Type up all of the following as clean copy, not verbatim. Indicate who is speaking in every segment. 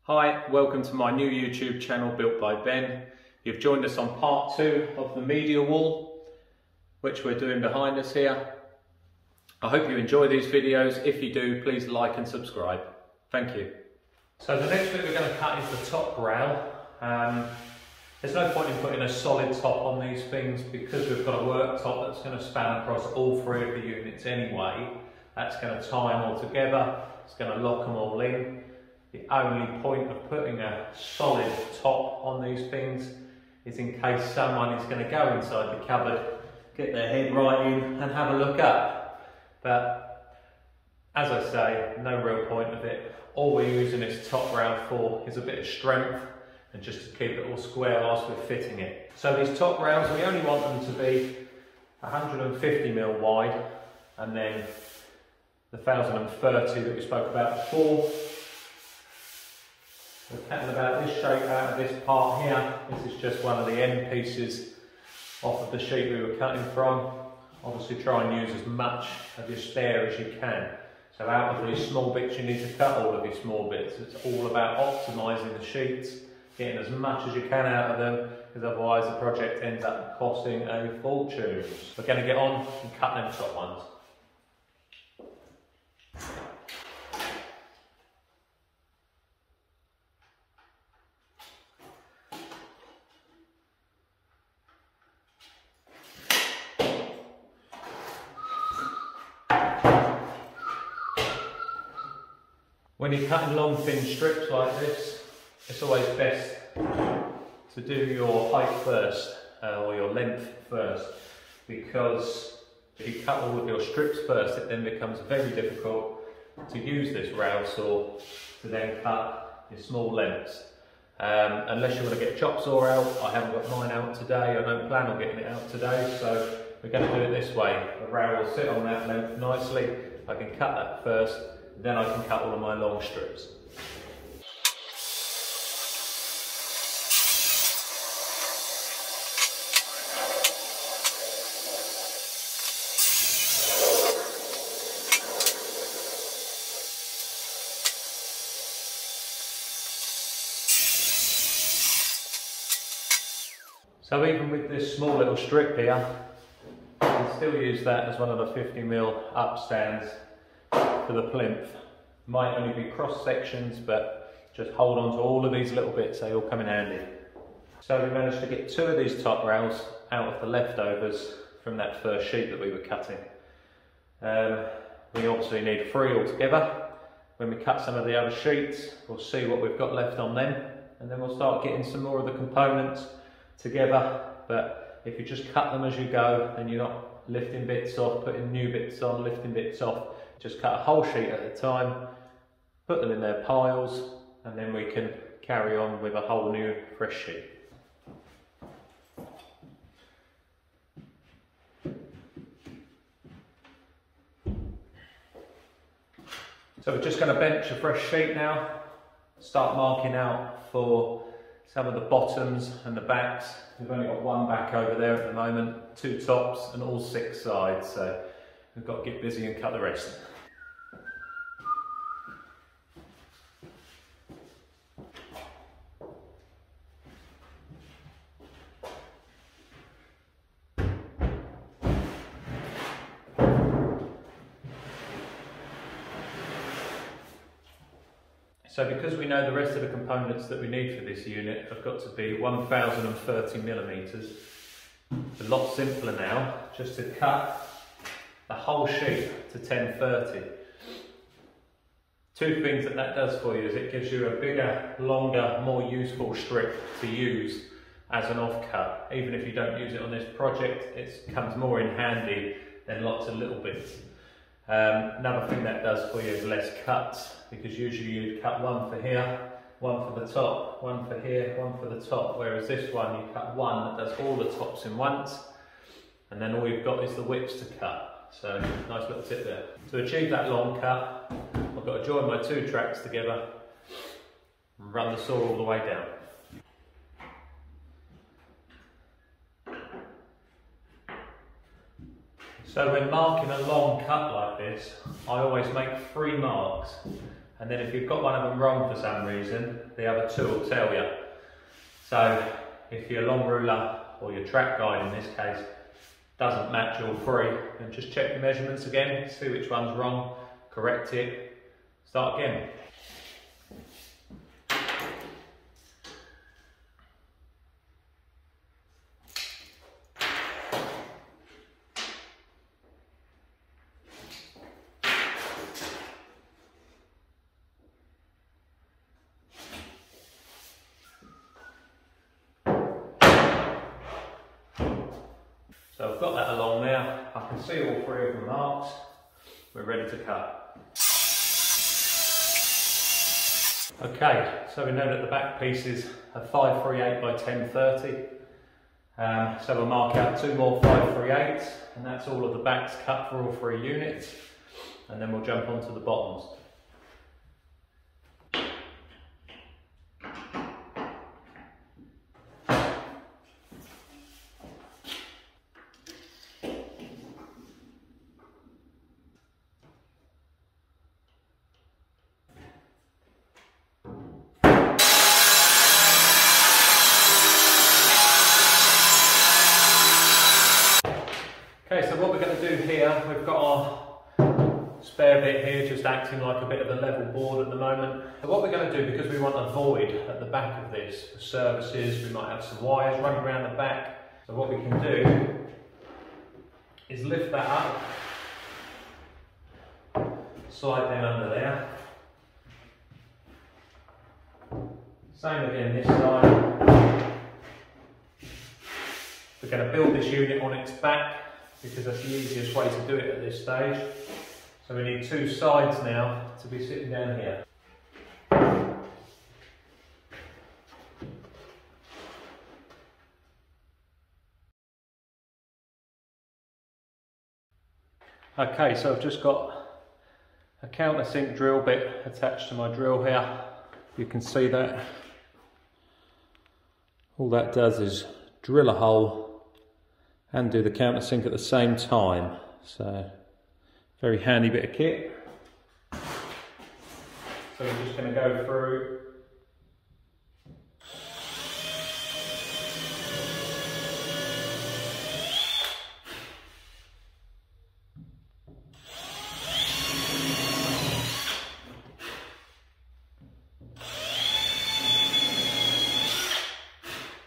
Speaker 1: Hi, welcome to my new YouTube channel built by Ben. You've joined us on part 2 of the media wall, which we're doing behind us here. I hope you enjoy these videos. If you do, please like and subscribe. Thank you. So the next bit we're going to cut is the top rail. There's no point in putting a solid top on these things because we've got a worktop that's going to span across all 3 of the units anyway. That's going to tie them all together, it's going to lock them all in. The only point of putting a solid top on these things is in case someone is going to go inside the cupboard, get their head right in and have a look up. But as I say, no real point of it. All we're using this top rail for is a bit of strength and just to keep it all square whilst we're fitting it. So these top rails, we only want them to be 150mm wide, and then the 1030 that we spoke about before. We're cutting about this shape out of this part here. This is just one of the end pieces off of the sheet we were cutting from. Obviously try and use as much of your spare as you can. So out of these small bits you need to cut all of these small bits. It's all about optimising the sheets, getting as much as you can out of them, because otherwise the project ends up costing a fortune. We're going to get on and cut them top ones. When you're cutting long thin strips like this, it's always best to do your height first, or your length first, because if you cut all of your strips first, it then becomes very difficult to use this rail saw to then cut your small lengths. Unless you want to get a chop saw out. I haven't got mine out today, I don't plan on getting it out today, so we're going to do it this way. The rail will sit on that length nicely. I can cut that first, then I can cut all of my long strips. So even with this small little strip here, I can still use that as one of the 50mm upstands for the plinth. Might only be cross sections, but just hold on to all of these little bits, they all come in handy. So we managed to get 2 of these top rails out of the leftovers from that first sheet that we were cutting. We obviously need 3 altogether. When we cut some of the other sheets, we'll see what we've got left on them, and then we'll start getting some more of the components together. But if you just cut them as you go, then you're not lifting bits off, putting new bits on, lifting bits off. Just cut a whole sheet at a time, put them in their piles, and then we can carry on with a whole new fresh sheet. So we're just going to bench a fresh sheet now, start marking out for some of the bottoms and the backs. We've only got 1 back over there at the moment, 2 tops and all 6 sides, so we've got to get busy and cut the rest. So because we know the rest of the components that we need for this unit have got to be 1030mm, it's a lot simpler now just to cut the whole sheet to 1030. 2 things that does for you is it gives you a bigger, longer, more useful strip to use as an offcut. Even if you don't use it on this project, it comes more in handy than lots of little bits. Another thing that does for you is less cuts, because usually you'd cut 1 for here, 1 for the top, 1 for here, 1 for the top, whereas this one you cut 1 that does all the tops in once, and then all you've got is the widths to cut. So nice little tip there. To achieve that long cut, I've got to join my 2 tracks together and run the saw all the way down. So when marking a long cut like this, I always make 3 marks and then if you've got one of them wrong for some reason, the other two will tell you. So if your long ruler, or your track guide in this case, doesn't match all three, then just check the measurements again, see which one's wrong, correct it, start again. So I've got that along there, I can see all three of the marks, we're ready to cut. Okay, so we know that the back pieces are 538 by 1030, so we'll mark out 2 more 538s, and that's all of the backs cut for all 3 units, and then we'll jump onto the bottoms. Okay, so what we're going to do here, we've got our spare bit here just acting like a bit of a level board at the moment. So what we're going to do, because we want a void at the back of this for services, we might have some wires running around the back. So what we can do is lift that up, slide down under there. Same again this side. We're going to build this unit on its back, because that's the easiest way to do it at this stage. So we need 2 sides now to be sitting down here. Okay, so I've just got a countersink drill bit attached to my drill here. You can see that. All that does is drill a hole and do the countersink at the same time. So, very handy bit of kit. So we're just going to go through .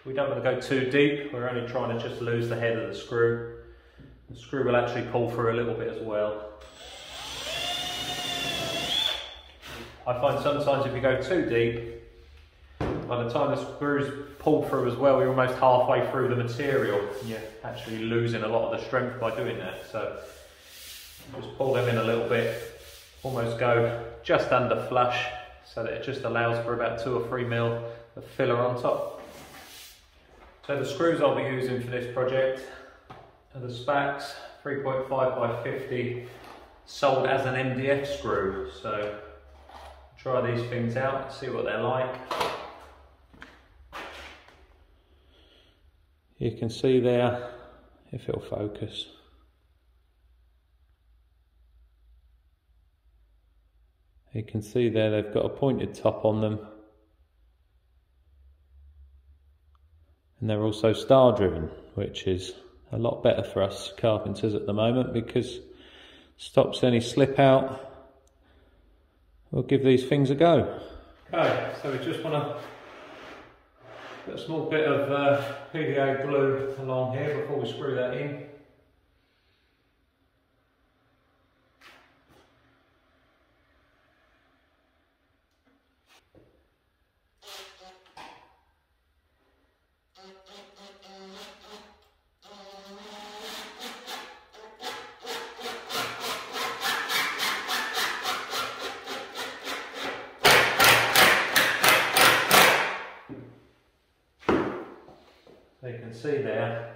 Speaker 1: We don't want to go too deep, we're only trying to just lose the head of the screw. The screw will actually pull through a little bit as well. I find sometimes if you go too deep, by the time the screws pull through as well, you're almost halfway through the material and you're actually losing a lot of the strength by doing that. So just pull them in a little bit, almost go just under flush, so that it just allows for about 2 or 3 mil of filler on top. So the screws I'll be using for this project are the Spax 3.5 by 50, sold as an MDF screw. So try these things out, see what they're like. You can see there, if it'll focus. You can see there they've got a pointed top on them. And they're also star driven, which is a lot better for us carpenters at the moment, because stops any slip out. We'll give these things a go. Okay, so we just want to put a small bit of PVA glue along here before we screw that in. So you can see there,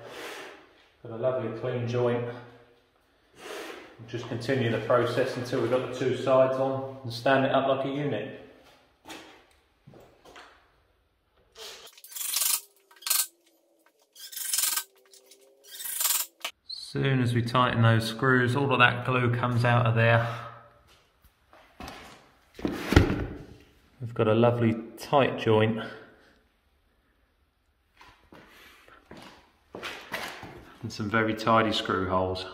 Speaker 1: got a lovely clean joint. We'll just continue the process until we've got the 2 sides on and stand it up like a unit. As soon as we tighten those screws, all of that glue comes out of there. got a lovely tight joint. And some very tidy screw holes.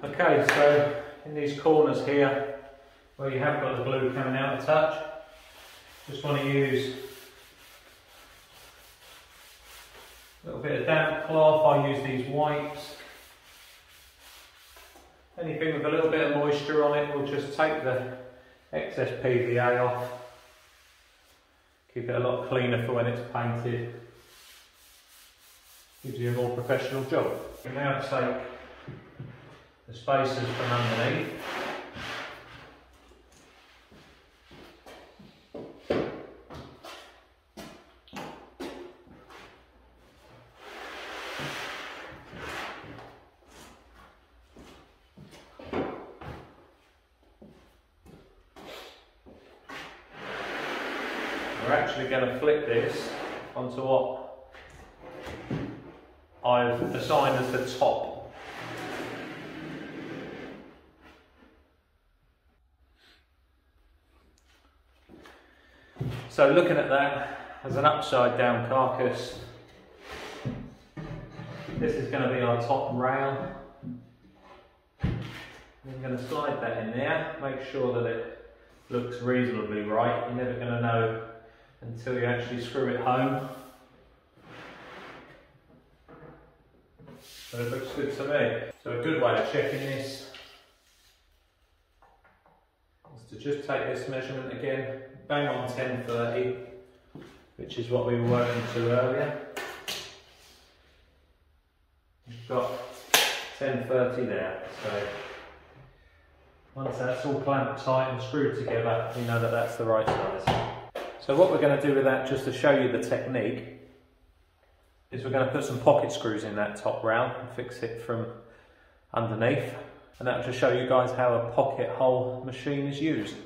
Speaker 1: Okay, so in these corners here, where you have got the glue coming out a touch, just want to use a little bit of damp cloth. I use these wipes. Anything with a little bit of moisture on it will just take the excess PVA off. Keep it a lot cleaner for when it's painted. Gives you a more professional job. You now take the spacers from underneath. We're actually going to flip this onto what I've assigned as the top. So looking at that as an upside down carcass, this is going to be our top rail. I'm going to slide that in there, make sure that it looks reasonably right. You're never going to know until you actually screw it home. But it looks good to me. So a good way of checking this is to just take this measurement again, bang on 1030, which is what we were working to earlier. We've got 1030 there. So once that's all clamped tight and screwed together, you know that that's the right size. So what we're going to do with that, just to show you the technique, is we're going to put some pocket screws in that top rail and fix it from underneath. And that'll just show you guys how a pocket hole machine is used.